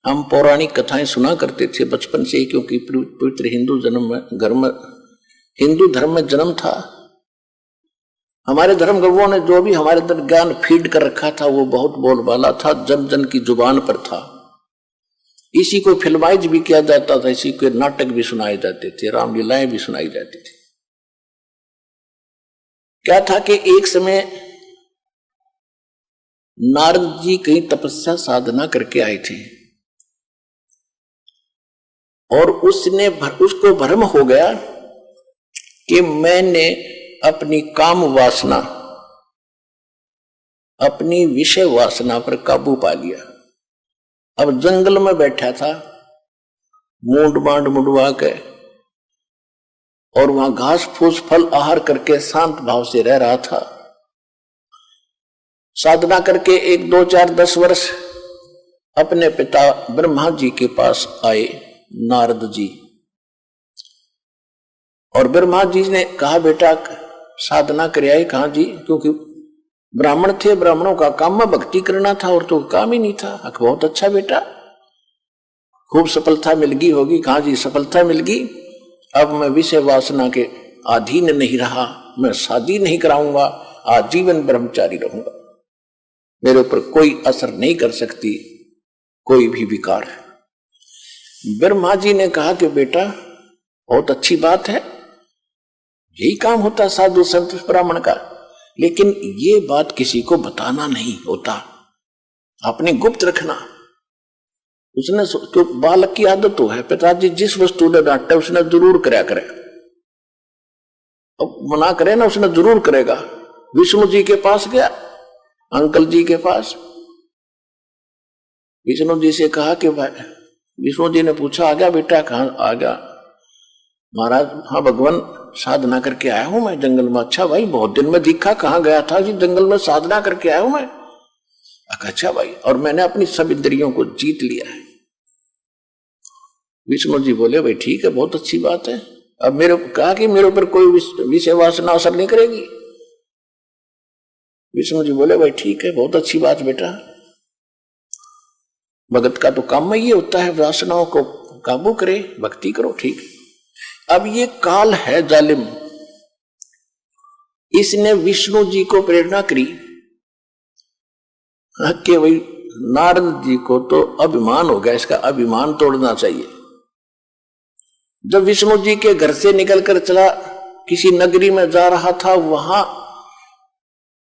हम पौराणिक कथाएं सुना करते थे बचपन से ही, क्योंकि पवित्र हिंदू हिंदू धर्म में जन्म था। हमारे धर्म गुरुओं ने जो भी हमारे अंदर ज्ञान फीड कर रखा था वो बहुत बोलबाला था, जन जन की जुबान पर था। इसी को फिल्माइज भी किया जाता था, इसी को नाटक भी सुनाए जाते थे, रामलीलाएं भी सुनाई जाती थी। क्या था कि एक समय नारद जी कहीं तपस्या साधना करके आए थे और उसको भ्रम हो गया कि मैंने अपनी काम वासना, अपनी विषय वासना पर काबू पा लिया। अब जंगल में बैठा था मूंड मांड मुंडवा के, और वहां घास फूस फल आहार करके शांत भाव से रह रहा था। साधना करके 1 2 4 10 वर्ष अपने पिता ब्रह्मा जी के पास आए नारद जी, और ब्रह्मा जी ने कहा बेटा साधना कर आए। कहा जी, क्योंकि ब्राह्मण थे, ब्राह्मणों का काम में भक्ति करना था और तो काम ही नहीं था। बहुत अच्छा बेटा, खूब सफलता मिल गई होगी। कहा जी सफलता मिल गई, अब मैं विषय वासना के अधीन नहीं रहा, मैं शादी नहीं कराऊंगा, आजीवन ब्रह्मचारी रहूंगा, मेरे ऊपर कोई असर नहीं कर सकती कोई भी विकार। ब्रह्मा जी ने कहा कि बेटा बहुत अच्छी बात है, यही काम होता साधु संत ब्राह्मण का, लेकिन ये बात किसी को बताना नहीं होता, आपने गुप्त रखना। उसने तो बालक की आदत तो है, पिताजी जिस वस्तु ने डांटा उसने जरूर कराया करे, अब मना करे ना उसने जरूर करेगा। विष्णु जी के पास गया, अंकल जी के पास, विष्णु जी से कहा कि भाई, विष्णु जी ने पूछा आ गया बेटा? कहाँ आ गया महाराज? हाँ भगवान, साधना करके आया हूं मैं जंगल में। अच्छा भाई, बहुत दिन में दिखा, कहाँ गया था जी? जंगल में साधना करके आया हूं मैं। अच्छा भाई, और मैंने अपनी सब इंद्रियों को जीत लिया है। विष्णु जी बोले भाई ठीक है, बहुत अच्छी बात है। अब मेरे कहा कि मेरे ऊपर कोई विषय वासना असर नहीं करेगी। विष्णु जी बोले भाई ठीक है, बहुत अच्छी बात बेटा, भगत का तो काम में ये होता है वासनाओं को काबू करे, भक्ति करो, ठीक। अब ये काल है जालिम, इसने विष्णु जी को प्रेरणा करी कि भाई नारद जी को तो अभिमान हो गया, इसका अभिमान तोड़ना चाहिए। जब विष्णु जी के घर से निकलकर चला, किसी नगरी में जा रहा था, वहां